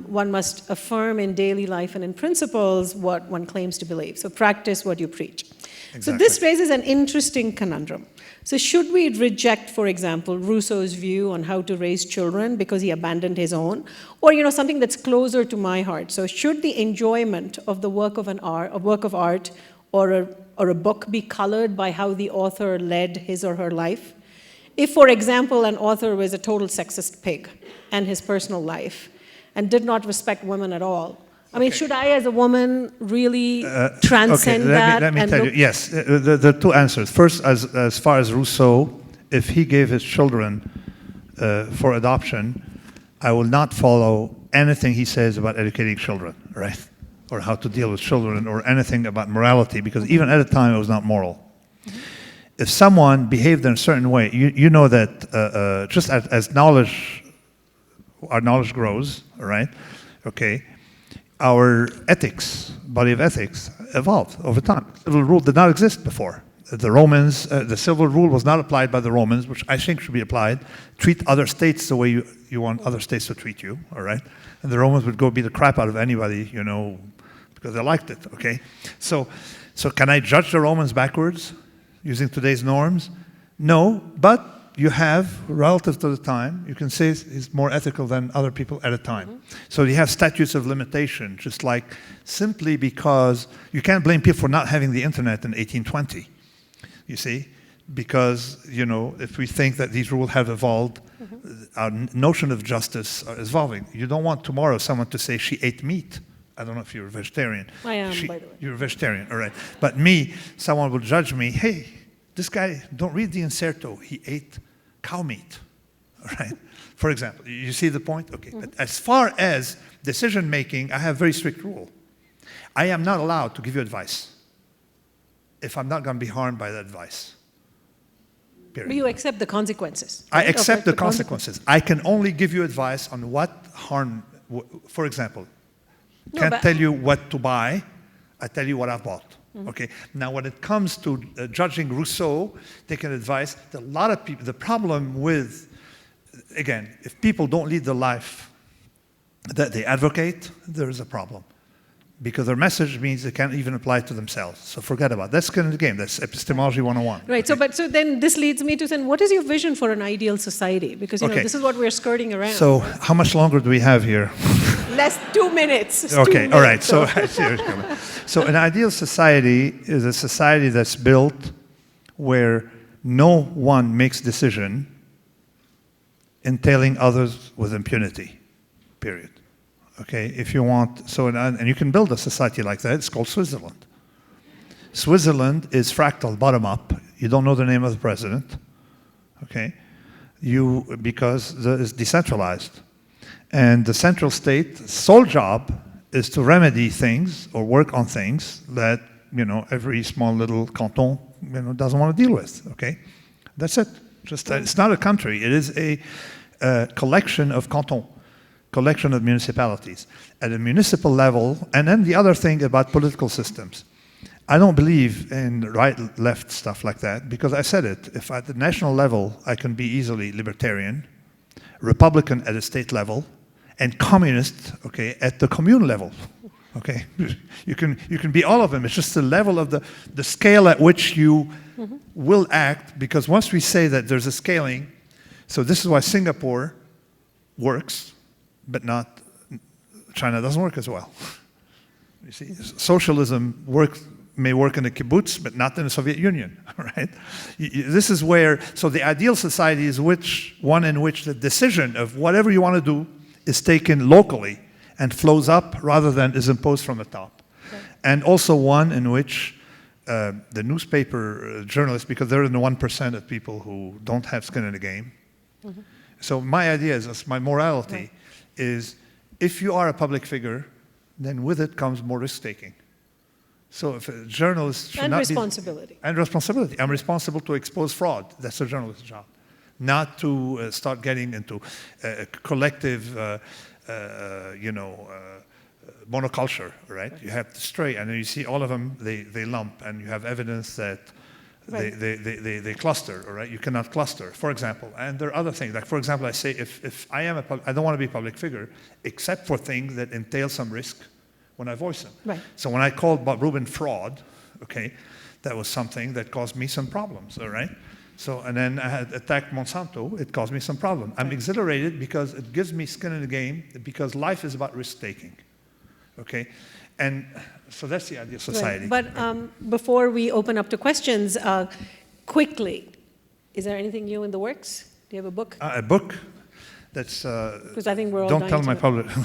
one must affirm in daily life and in principles what one claims to believe. So practice what you preach. Exactly. So this raises an interesting conundrum. So should we reject, for example, Rousseau's view on how to raise children because he abandoned his own? Or, something that's closer to my heart. So should the enjoyment of the work of art or a book be colored by how the author led his or her life? If, for example, an author was a total sexist pig in his personal life and did not respect women at all, I mean, should I, as a woman, really transcend that? Let me tell you. Yes, there are two answers. First, as far as Rousseau, if he gave his children for adoption, I will not follow anything he says about educating children, right? Or how to deal with children, or anything about morality, because even at the time it was not moral. If someone behaved in a certain way, you know that just as knowledge, our knowledge grows, right? Okay, our ethics, body of ethics, evolved over time. Civil rule did not exist before. The Romans, the civil rule was not applied by the Romans, which I think should be applied. Treat other states the way you want other states to treat you, all right? And the Romans would go beat the crap out of anybody, you know, because they liked it, okay? So can I judge the Romans backwards using today's norms? No, but you have, relative to the time, you can say he's more ethical than other people at a time. So you have statutes of limitation, just like simply because you can't blame people for not having the internet in 1820, you see? Because, you know, if we think that these rules have evolved, our notion of justice is evolving. You don't want tomorrow someone to say she ate meat. I don't know if you're a vegetarian. I am, by the way. You're a vegetarian, all right. But me, someone will judge me, hey, this guy, don't read the inserto, he ate cow meat, all right? For example, you see the point? Okay, but as far as decision making, I have a very strict rule. I am not allowed to give you advice if I'm not going to be harmed by that advice. Period. But you accept the consequences. I right? accept the consequences. I can only give you advice on what harm, for example, can't tell you what to buy, I tell you what I've bought. Okay. Now, when it comes to judging Rousseau, taking advice, a lot of people, the problem with, again, if people don't lead the life that they advocate, there is a problem. Because their message means they can't even apply it to themselves. So forget about it. That's kind of the game. That's epistemology 101. Right. Okay. So then this leads me to then, what is your vision for an ideal society? Because, you know, this is what we're skirting around. So how much longer do we have here? Less 2 minutes. It's Okay, 2 all right. minutes, So an ideal society is a society that's built where no one makes decision entailing others with impunity, period. Okay, if you want, and you can build a society like that, it's called Switzerland. Switzerland is fractal, bottom up. You don't know the name of the president, okay? Because it's decentralized. And the central state's sole job is to remedy things or work on things that, you know, every small little canton, you know, doesn't want to deal with, okay? That's it. It's not a country. It is a collection of cantons. Collection of municipalities at a municipal level. And then the other thing about political systems. I don't believe in right-left stuff like that because I said it. If at the national level, I can be easily libertarian, Republican at a state level, and communist, okay, at the commune level. Okay, you can be all of them. It's just the level of the scale at which you will act, because once we say that there's a scaling, so this is why Singapore works, but not, China doesn't work as well. You see, socialism may work in a kibbutz, but not in the Soviet Union, right? This is where, so the ideal society is one in which the decision of whatever you want to do is taken locally and flows up rather than is imposed from the top. Okay. And also one in which the newspaper journalists, because they're in the 1% of people who don't have skin in the game. So my idea is, my morality is, if you are a public figure, then with it comes more risk-taking. So if a journalist should and not responsibility. And responsibility. I'm responsible to expose fraud. That's a journalist's job. Not to start getting into collective, monoculture, right? You have to stray, and then you see all of them, they lump, and you have evidence that they cluster, all right? You cannot cluster, for example. And there are other things, like, for example, I say, if I don't want to be a public figure, except for things that entail some risk when I voice them. Right. So when I called Rubin fraud, okay, that was something that caused me some problems, all right? So, and then I had attacked Monsanto, it caused me some problem. I'm exhilarated because it gives me skin in the game, because life is about risk-taking, okay? And so that's the ideal society. Right. But before we open up to questions, quickly, is there anything new in the works? Do you have a book? A book? That's, because I think we're all don't tell my public. No,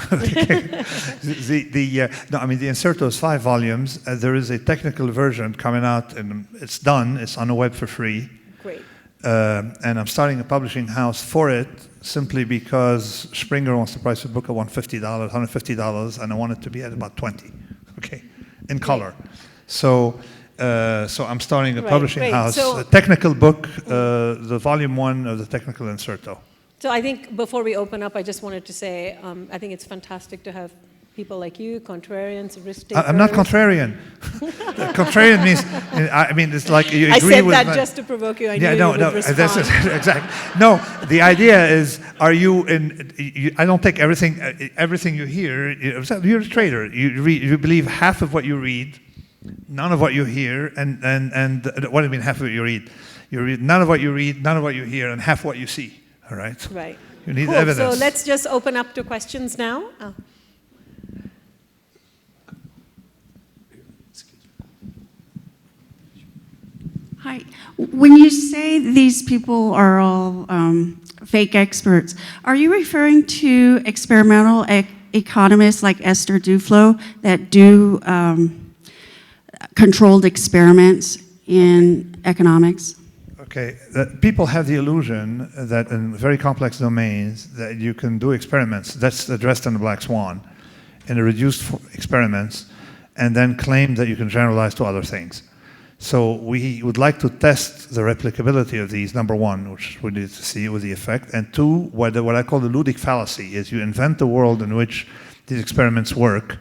I mean, the inserto is 5 volumes. There is a technical version coming out, and it's done. It's on the web for free. Great. And I'm starting a publishing house for it, simply because Springer wants to price a book at $150, $150, and I want it to be at about 20, okay, in color. So I'm starting a publishing house, a technical book, the volume 1 of the technical inserto. So I think before we open up, I just wanted to say, I think it's fantastic to have people like you, contrarians, risk takers. I'm not contrarian. Contrarian means, I mean, it's like you agree with... I said that just to provoke you. I knew you would respond. That's exactly. No, the idea is, are you in... I don't take everything you hear. You're a trader. You believe half of what you read, none of what you hear, and what do you mean half of what you read? You read none of what you read, none of what you hear, and half what you see. All right? Right. You need evidence. So let's just open up to questions now. Hi. When you say these people are all fake experts, are you referring to experimental economists like Esther Duflo that do controlled experiments in economics? Okay, people have the illusion that in very complex domains that you can do experiments, that's addressed in the Black Swan, in reduced experiments, and then claim that you can generalize to other things. So we would like to test the replicability of these, number one, which we need to see with the effect, and two, what I call the ludic fallacy, is you invent a world in which these experiments work,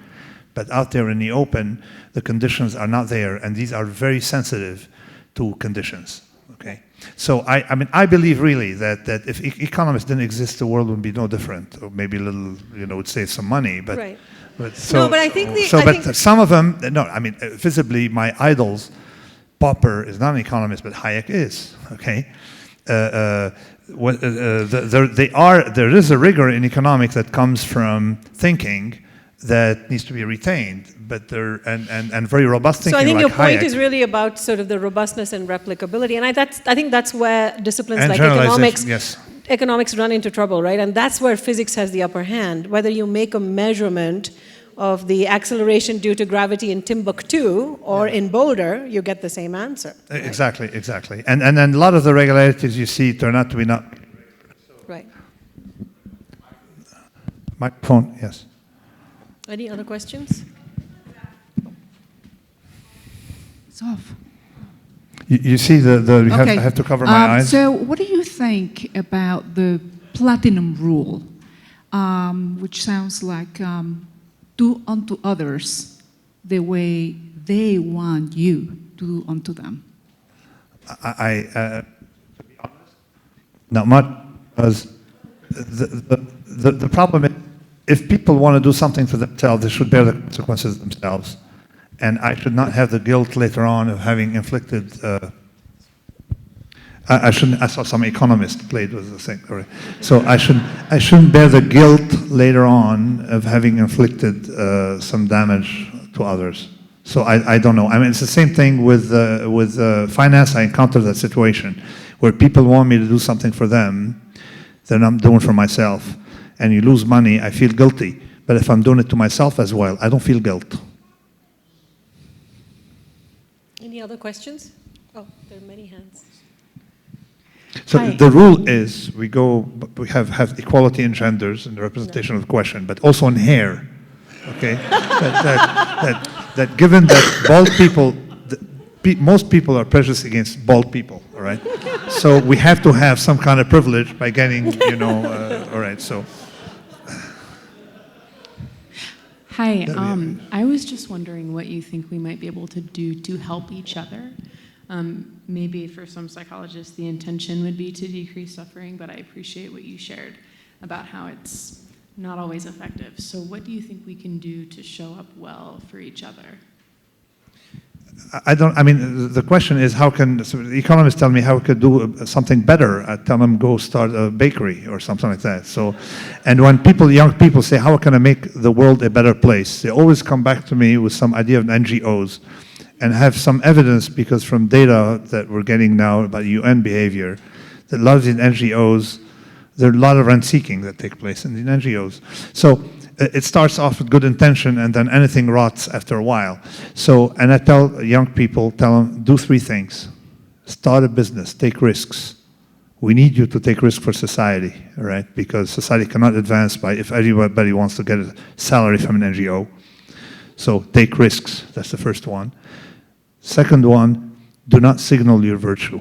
but out there in the open, the conditions are not there, and these are very sensitive to conditions. Okay, so I mean, I believe really that if economists didn't exist, the world would be no different, or maybe a little, would save some money. But right. But so, no, but I think some of them, no, I mean, visibly, my idols, Popper is not an economist, but Hayek is. Okay, there is a rigor in economics that comes from thinking that needs to be retained, but and very robust thinking. So I think like your point Hayek, is really about sort of the robustness and replicability, and I think that's where disciplines and like economics run into trouble, right? And that's where physics has the upper hand. Whether you make a measurement of the acceleration due to gravity in Timbuktu or in Boulder, you get the same answer. Right? Exactly. And then a lot of the regularities you see turn out to be not. Right. Microphone, yes. Any other questions? It's off. You see I have to cover my eyes. So what do you think about the platinum rule, which sounds like do unto others the way they want you to do unto them? To be honest, not much, because the problem is, if people want to do something for themselves, they should bear the consequences themselves. And I should not have the guilt later on of having inflicted. I saw some economist played with the thing. Right? So I shouldn't bear the guilt later on of having inflicted some damage to others. So I don't know. I mean, it's the same thing with finance. I encountered that situation where people want me to do something for them that I'm doing for myself, and you lose money. I feel guilty. But if I'm doing it to myself as well, I don't feel guilt. Any other questions? Oh, there are many hands. So Hi. the rule is we have equality in genders and the representation of the question, but also in hair. Okay, that given that bald people, most people are prejudiced against bald people. All right, so we have to have some kind of privilege by getting, all right. So. Hi, I was just wondering what you think we might be able to do to help each other. Maybe for some psychologists the intention would be to decrease suffering, but I appreciate what you shared about how it's not always effective. So what do you think we can do to show up well for each other? The question is the economists tell me how we could do something better. I tell them go start a bakery or something like that. So, and when young people say, how can I make the world a better place? They always come back to me with some idea of NGOs and have some evidence, because from data that we're getting now about UN behavior, that a lot of these NGOs, there are a lot of rent-seeking that take place in the NGOs. So it starts off with good intention, and then anything rots after a while. So, and I tell young people, tell them, do three things. Start a business, take risks, We need you to take risk for society, all right? Because society cannot advance if everybody wants to get a salary from an NGO. So take risks, that's the first one. Second one, do not signal your virtue.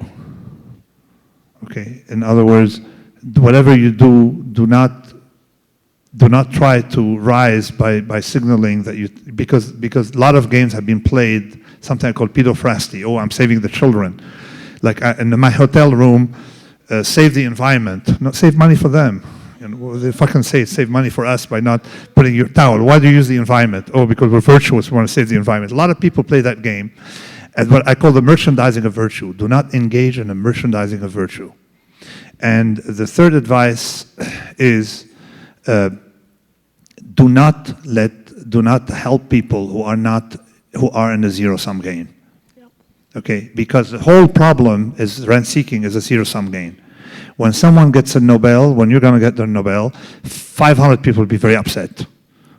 Okay, in other words, whatever you do, do not try to rise by signaling that because a lot of games have been played, something called pedophrasty. Oh, I'm saving the children. Like in my hotel room, save the environment. No, save money for them. You know, they fucking say save money for us by not putting your towel. Why do you use the environment? Oh, because we're virtuous, we want to save the environment. A lot of people play that game as what I call the merchandising of virtue. Do not engage in the merchandising of virtue. And the third advice is do not help people who are in a zero-sum game. Okay, because the whole problem is rent-seeking is a zero-sum game. When someone gets a Nobel, when you're going to get the Nobel, 500 people will be very upset.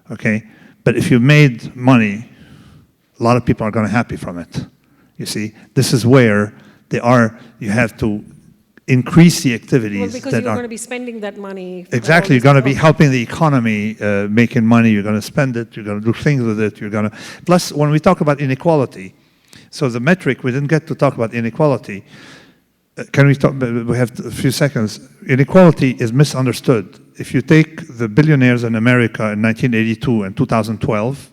Okay, but if you made money, a lot of people are going to be happy from it. You see, this is where you have to increase the activities well, because you're going to be spending that money. Exactly, you're going to be helping the economy, making money. You're going to spend it. You're going to do things with it. Plus, when we talk about inequality, so the metric, we didn't get to talk about inequality. Can we talk? We have a few seconds. Inequality is misunderstood. If you take the billionaires in America in 1982 and 2012,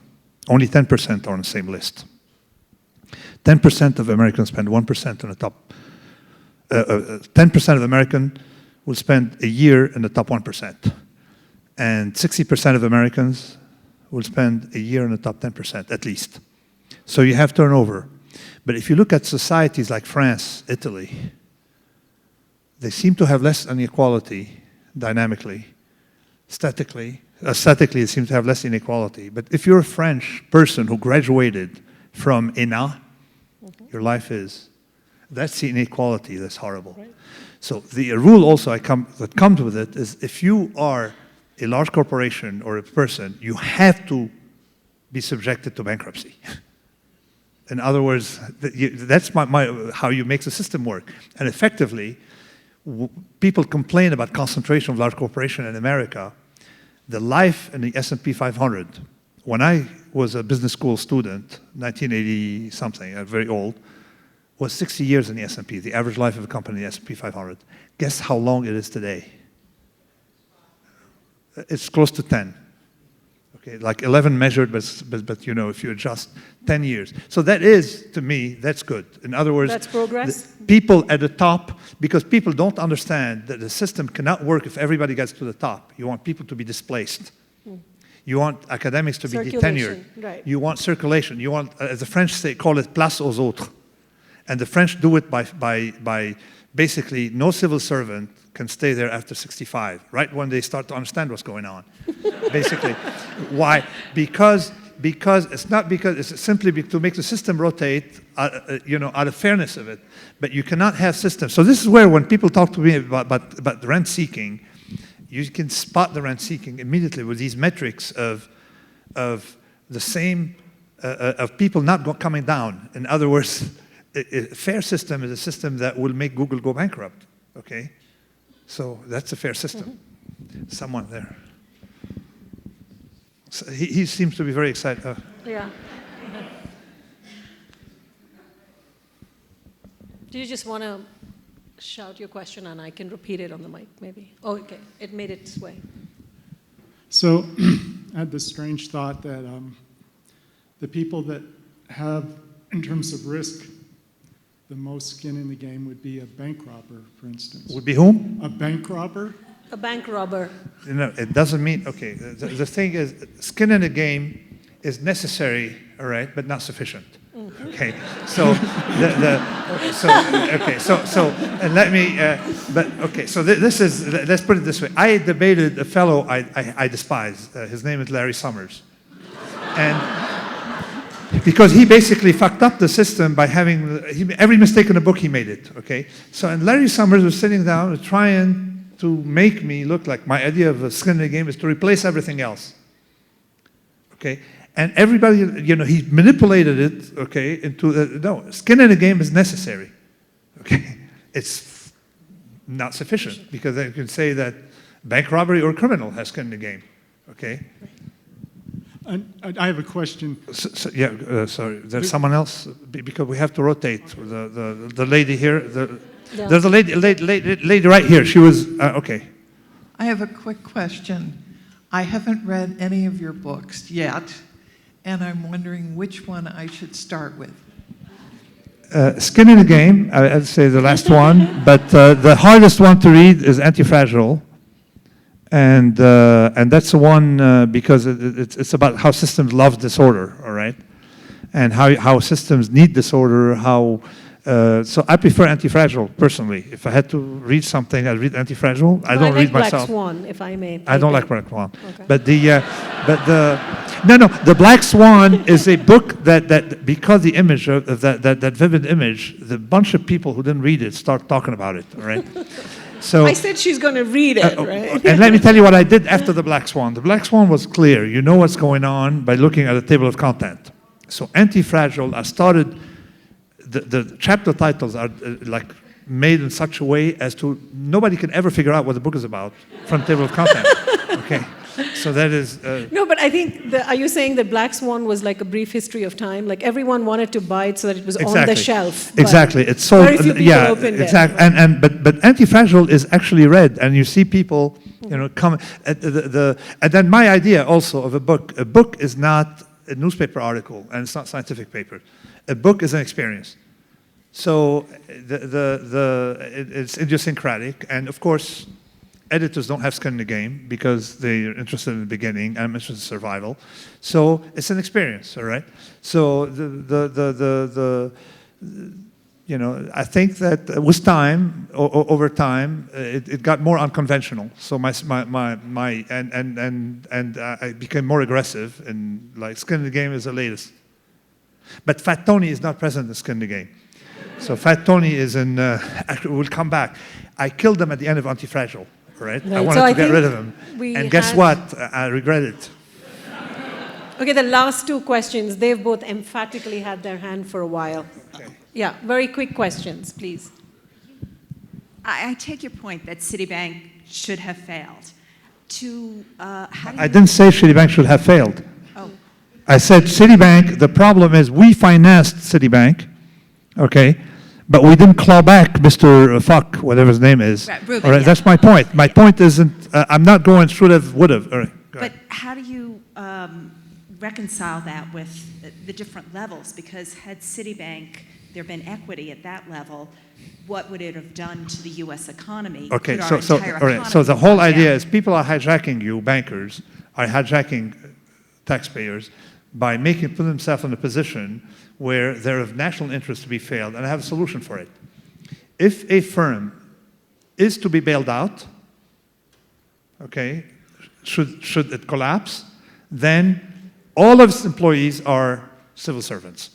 only 10% are on the same list. 10% of Americans spend 1% on the top. 10% of Americans will spend a year in the top 1%. And 60% of Americans will spend a year in the top 10%, at least. So you have turnover. But if you look at societies like France, Italy, they seem to have less inequality dynamically. Aesthetically, they seem to have less inequality. But if you're a French person who graduated from ENA, your life is, that's the inequality that's horrible. Right. So the rule also that comes with it is if you are a large corporation or a person, you have to be subjected to bankruptcy. In other words, that's how you make the system work. And effectively, people complain about concentration of large corporations in America. The life in the S&P 500, when I was a business school student, 1980-something, very old, was 60 years in the S&P, the average life of a company in the S&P 500. Guess how long it is today? It's close to 10. Okay, like 11 measured, but you know, if you adjust, 10 years. So that is, to me, that's good. In other words, that's progress. People at the top, because people don't understand that the system cannot work if everybody gets to the top. You want people to be displaced. You want academics to be detenured. Right. You want circulation. You want, as the French say, call it place aux autres. And the French do it by basically no civil servant can stay there after 65, right when they start to understand what's going on. Basically. Why? Because it's simply to make the system rotate, out of fairness of it. But you cannot have systems. So this is where when people talk to me about rent seeking, you can spot the rent seeking immediately with these metrics of the same, of people not coming down. In other words, a fair system is a system that will make Google go bankrupt, okay? So that's a fair system. Someone there. So he seems to be very excited. Yeah. Do you just want to shout your question and I can repeat it on the mic, maybe? Oh, okay. It made its way. So I had this strange thought that the people that have, in terms of risk, the most skin in the game would be a bank robber, for instance. Would be whom? A bank robber. A bank robber. You know, it doesn't mean, okay, the thing is, skin in the game is necessary, all right, but not sufficient. Okay, so and let me, this is, let's put it this way. I debated a fellow I despise. His name is Larry Summers. And because he basically fucked up the system by having, every mistake in the book he made it, okay? So, and Larry Summers was sitting down trying to make me look like my idea of a skin in the game is to replace everything else, okay? And everybody, he manipulated it, okay, into, no, skin in the game is necessary, okay? It's not sufficient, because then you can say that bank robbery or criminal has skin in the game, okay? I have a question. Sorry, there's someone else, because we have to rotate. The lady here, there's a lady right here. She was, okay. I have a quick question. I haven't read any of your books yet, and I'm wondering which one I should start with. Skin in the Game, I'd say the last one, but the hardest one to read is Anti-Fragile. And that's the one because it's about how systems love disorder, all right? And how systems need disorder, so I prefer Anti-Fragile, personally. If I had to read something, I'd read Anti-Fragile. I don't read myself. Black Swan, if I may. I don't like Black Swan. Okay. But the Black Swan is a book that because the image of that vivid image, the bunch of people who didn't read it start talking about it, all right? So, I said she's going to read it, right? And let me tell you what I did after the Black Swan. The Black Swan was clear. You know what's going on by looking at the table of content. So Anti-Fragile, I started, the chapter titles are like made in such a way as to nobody can ever figure out what the book is about from the table of content. Okay, so that is... No, but I think, are you saying that Black Swan was like a brief history of time? Like everyone wanted to buy it so that it was on the shelf. Exactly. It's sold. Very few people opened exactly. it. But Anti-Fragile is actually read, and you see people, come. And then my idea also of a book is not a newspaper article, and it's not scientific paper. A book is an experience. So it's idiosyncratic, and of course, editors don't have skin in the game because they're interested in the beginning. I'm interested in survival, so it's an experience, all right. So I think that with time, over time, it got more unconventional. So I became more aggressive, and like skin in the game is the latest. But Fat Tony is not present in skin in the game. So Fat Tony is in. We'll come back. I killed him at the end of Anti-Fragile. Right? I wanted to get rid of him. And guess what? I regret it. Okay, the last two questions, they've both emphatically had their hand for a while. Okay. Yeah, very quick questions, please. I take your point that Citibank should have failed. I didn't say Citibank should have failed. Oh. I said Citibank, the problem is we financed Citibank, okay? But we didn't claw back Mr. Fuck, whatever his name is. Right, Rubin, all right, yeah. that's my point. My point isn't, I'm not going should have, would have. All right, but how do you reconcile that with the different levels? Because had Citibank, there been equity at that level, what would it have done to the U.S. economy? Okay, Could our so entire all right. So economy the whole come idea down? is people are hijacking you, bankers, are hijacking taxpayers by putting themselves in a position where they're of national interest to be failed, and I have a solution for it. If a firm is to be bailed out, okay, should it collapse, then all of its employees are civil servants,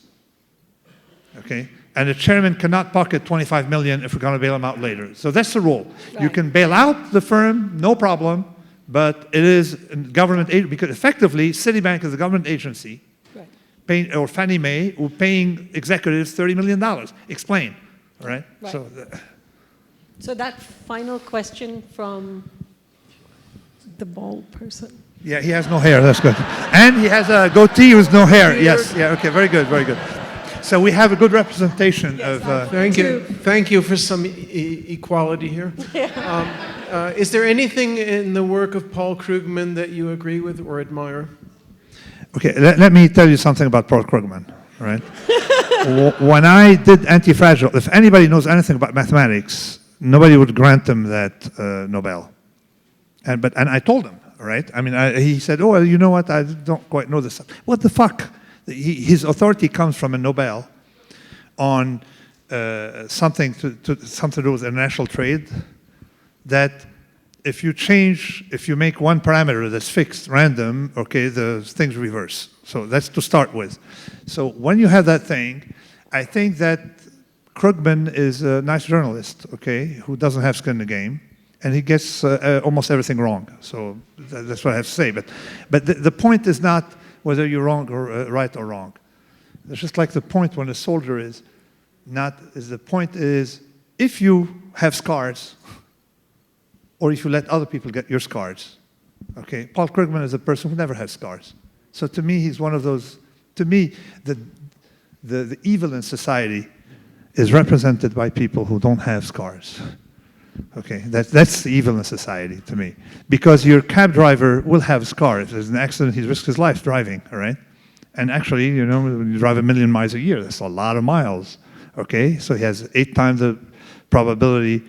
okay? And the chairman cannot pocket 25 million if we're going to bail him out later. So that's the rule. Right. You can bail out the firm, no problem, but it is government agency, because effectively Citibank is a government agency, right, paying, or Fannie Mae, who paying executives $30 million. Explain, all right? Right. So that final question from the bald person. Yeah, he has no hair, that's good. And he has a goatee with no hair, yes, yeah, okay, very good, very good. So we have a good representation of... Thank you. Thank you for some equality here. Is there anything in the work of Paul Krugman that you agree with or admire? Okay, let me tell you something about Paul Krugman, right? When I did Anti-Fragile, if anybody knows anything about mathematics, nobody would grant him that Nobel. And I told him, right? I mean, he said, oh, well, you know what, I don't quite know this. What the fuck? His authority comes from a Nobel on something to do with international trade, that if you make one parameter that's fixed, random, okay, the things reverse. So that's to start with. So when you have that thing, I think that Krugman is a nice journalist, okay, who doesn't have skin in the game, and he gets almost everything wrong. So that's what I have to say. But the point is not whether you're wrong or right or wrong. It's just like the point when a soldier is not, the point is, if you have scars, or if you let other people get your scars. Okay, Paul Krugman is a person who never has scars. So to me, he's one of those, to me, the evil in society is represented by people who don't have scars. Okay, that's the evil in society to me. Because your cab driver will have scars. If there's an accident, he risks his life driving, all right? And actually, you know, when you drive 1 million miles a year, that's a lot of miles. Okay, so he has 8 times the probability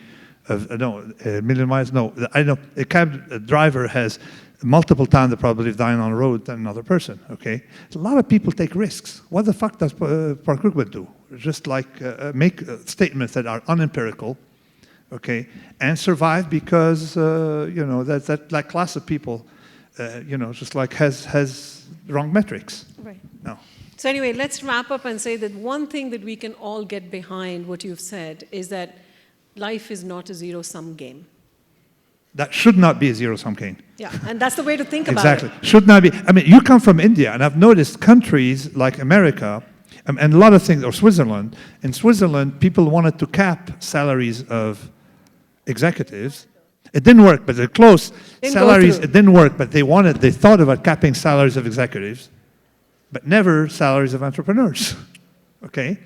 of, 1 million miles, no, I know, a cab driver has multiple times the probability of dying on the road than another person, okay? A lot of people take risks. What the fuck does Paul Krugman do? Just like make statements that are unempirical, okay, and survive because, you know, that class of people, you know, just like has wrong metrics. Right. No. So anyway, let's wrap up and say that one thing that we can all get behind what you've said is that life is not a zero-sum game. That should not be a zero-sum game. Yeah, and that's the way to think about Exactly. it. Should not be. I mean, you come from India, and I've noticed countries like America, and a lot of things, or Switzerland. In Switzerland, people wanted to cap salaries of executives. It didn't work, but they're close. Salaries, it didn't work, but they thought about capping salaries of executives, but never salaries of entrepreneurs. Okay?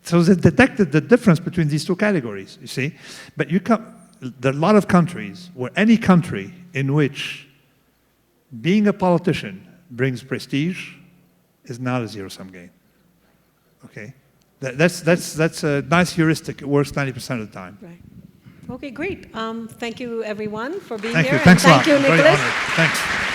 So they detected the difference between these two categories, you see? But there are a lot of countries, where any country in which being a politician brings prestige is not a zero-sum game. Okay? That's a nice heuristic. It works 90% of the time. Right. Okay, great. Thank you, everyone, for being Thank here. you. Thanks a lot. Thank you, I'm very Nicholas. honored. Thanks.